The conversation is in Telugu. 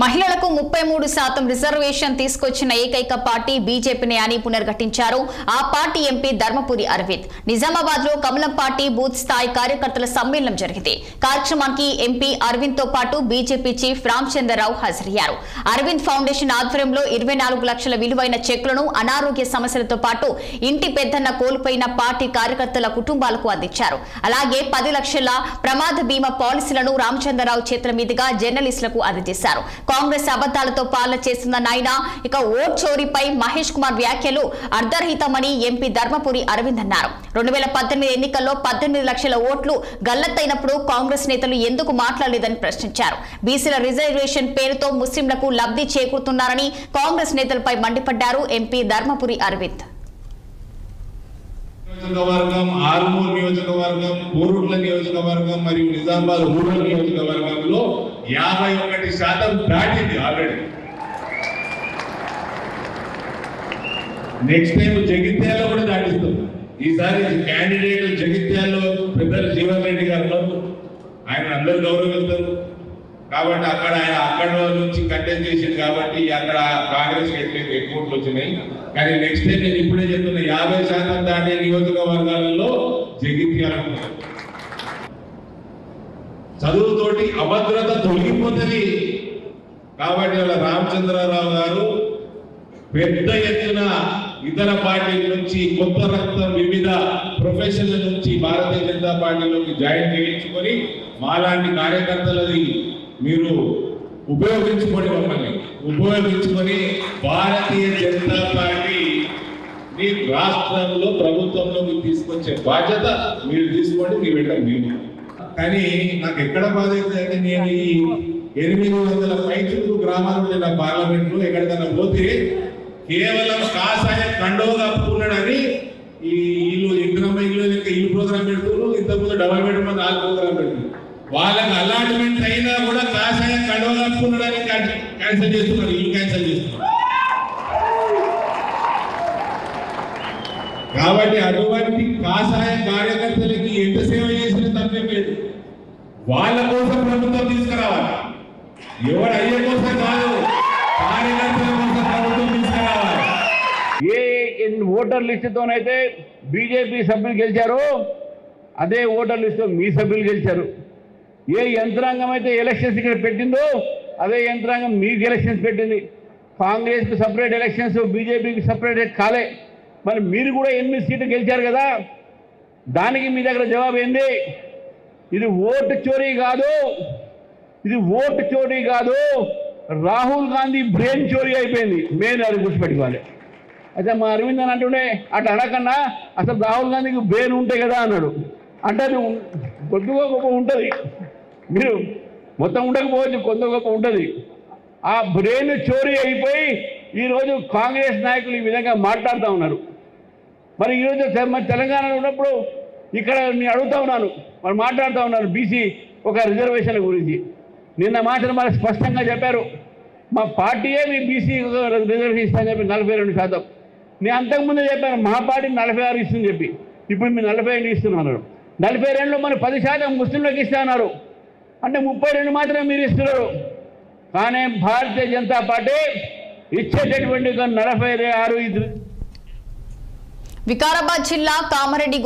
మహిళలకు 33% రిజర్వేషన్ తీసుకొచ్చిన ఏకైక పార్టీ బీజేపీని అని పునర్ఘటించారు ఆ పార్టీ ఎంపీ ధర్మపురి అరవింద్. నిజామాబాద్ లో కమలం పార్టీ బూత్ స్థాయి కార్యకర్తల సమ్మేళనం జరిగింది. కార్యక్రమానికి ఎంపీ అరవింద్ తో పాటు బీజేపీ చీఫ్ రామచంద్రరావు హాజరయ్యారు. అరవింద్ ఫౌండేషన్ ఆధ్వర్యంలో 24 లక్షల విలువైన చెక్కులను అనారోగ్య సమస్యలతో పాటు ఇంటి పెద్దన్న కోల్పోయిన పార్టీ కార్యకర్తల కుటుంబాలకు అందించారు. అలాగే 10 లక్షల ప్రమాద బీమా పాలసీలను రామచంద్రరావు చేతుల మీదుగా జర్నలిస్టులకు అందజేశారు. కాంగ్రెస్ అబద్దాలతో పాలన చేస్తున్న నాయన ఇక ఓట్ చోరీపై మహేష్ కుమార్ వ్యాఖ్యలు అర్ధరహితమని ఎంపీ ధర్మపురి అరవింద్ అన్నారు. 2018 ఎన్నికల్లో 18 లక్షల ఓట్లు గల్లత్తైనప్పుడు కాంగ్రెస్ నేతలు ఎందుకు మాట్లాడలేదని ప్రశ్నించారు. బీసీల రిజర్వేషన్ పేరుతో ముస్లింలకు లబ్ధి చేకూరుతున్నారని కాంగ్రెస్ నేతలపై మండిపడ్డారు ఎంపీ ధర్మపురి అరవింద్. నియోజకవర్గం ఆర్మూర్ నియోజకవర్గం కోరుట్ల నియోజకవర్గం మరియు నిజామాబాద్ రూరల్ నియోజకవర్గంలో 51% దాటింది ఆల్రెడీ. నెక్స్ట్ టైం జగిత్యాలలో కూడా దాటిస్తుంది. ఈసారి క్యాండిడేట్ జగిత్యాలలో పెద్దలు జీవన్ రెడ్డి గారు, ఆయన అందరూ గౌరవిస్తారు కాబట్టి అక్కడ నుంచి కంటెస్ట్ చేసింది కాబట్టి అక్కడ కాంగ్రెస్ ఎక్కువ ఓట్లు వచ్చినాయి. కానీ నెక్స్ట్ టైం నేను ఇప్పుడే చెప్తున్నా 50% దాటే నియోజకవర్గాలలో జగిత్యాల చదువుతోటి అభద్రత తొలగిపోతుంది. కాబట్టి వాళ్ళ రామచంద్రరావు గారు పెద్ద ఎత్తున ఇతర పార్టీల నుంచి కొత్త రక్తం వివిధ ప్రొఫెషన్ల నుంచి భారతీయ జనతా పార్టీలోకి జాయిన్ చేయించుకొని మాలాంటి కార్యకర్తలది మీరు ఉపయోగించుకోండి, మమ్మల్ని ఉపయోగించుకొని భారతీయ జనతా పార్టీని రాష్ట్రంలో ప్రభుత్వంలోకి తీసుకొచ్చే బాధ్యత మీరు తీసుకోండి. మీ వెంట మీరు కానీ నాకు ఎక్కడ బాధ అయితే నేను ఈ 800 పైచుకు గ్రామాలు ఉండే నా పార్లమెంట్లో ఎక్కడికన్నా పోతే కేవలం కాషాయ కండవ కప్పుకున్నాడని ఈ ఇల్లు ఇంద్రమ్మ ఇల్లు ప్రోగ్రామ్ పెడుతున్నారు. ఇంతకుముందు డబల్ బెడ్రూమ్ 4 ప్రోగ్రామ్ పెడుతున్నారు. వాళ్ళకి అలాట్మెంట్ అయినా కూడా కాషాయ కండవ కప్పుకున్నాడని క్యాన్సిల్ చేస్తున్నారు, ఇల్లు క్యాన్సిల్ చేస్తున్నారు. కాబట్టి అటువంటి కాషాయ కార్యకర్తలకి ఎంత సేవ చేసిన తప్పేం లేదు. వాళ్ళ కోసం ప్రభుత్వం తీసుకురావాలి, ఎవరు అయ్యే కోసం కాదు, కార్యకర్తల కోసం ప్రభుత్వం తీసుకురావాలి. ఏ ఓటర్ లిస్టుతోనైతే బీజేపీ సభ్యులు గెలిచారో అదే ఓటర్ లిస్టు మీ సభ్యులు గెలిచారు. ఏ యంత్రాంగం అయితే ఎలక్షన్స్ ఇక్కడ పెట్టిందో అదే యంత్రాంగం మీకు ఎలక్షన్స్ పెట్టింది. కాంగ్రెస్కి సపరేట్ ఎలక్షన్స్, బీజేపీకి సపరేట్ కాలే. మరి మీరు కూడా 8 సీట్లు గెలిచారు కదా, దానికి మీ దగ్గర జవాబు ఏంది? ఇది ఓటు చోరీ కాదు, ఇది ఓటు చోరీ కాదు, రాహుల్ గాంధీ బ్రెయిన్ చోరీ అయిపోయింది. మెయిన్ అది గుర్తుపెట్టుకోవాలి. అయితే మా అరవింద్ అని అంటుండే అట్లా అనకన్నా అసలు రాహుల్ గాంధీకి బ్రెయిన్ ఉంటే కదా అన్నాడు. అంటే అది కొద్దిగా గొప్ప ఉంటుంది, మీరు మొత్తం ఉండకపోవచ్చు, కొంత గొప్ప ఉంటుంది. ఆ బ్రెయిన్ చోరీ అయిపోయి ఈరోజు కాంగ్రెస్ నాయకులు ఈ విధంగా మాట్లాడుతూ ఉన్నారు. మరి ఈరోజు మరి తెలంగాణలో ఉన్నప్పుడు ఇక్కడ నేను అడుగుతూ ఉన్నాను, మరి మాట్లాడుతూ ఉన్నారు బీసీ ఒక రిజర్వేషన్ల గురించి. నిన్న మాత్రం మరి స్పష్టంగా చెప్పారు, మా పార్టీయే మీ బీసీ రిజర్వేషన్ ఇస్తామని చెప్పి 42%. నేను అంతకుముందే చెప్పాను మా పార్టీ 46 ఇస్తుందని చెప్పి, ఇప్పుడు మీరు 42 ఇస్తున్నారు. 42లో మరి 10% ముస్లింలకు ఇస్తా అన్నారు, అంటే 32 మాత్రమే మీరు ఇస్తున్నారు. కానీ భారతీయ జనతా పార్టీ ఇచ్చేటటువంటి 46. వికారాబాద్ జిల్లా కామారెడ్డి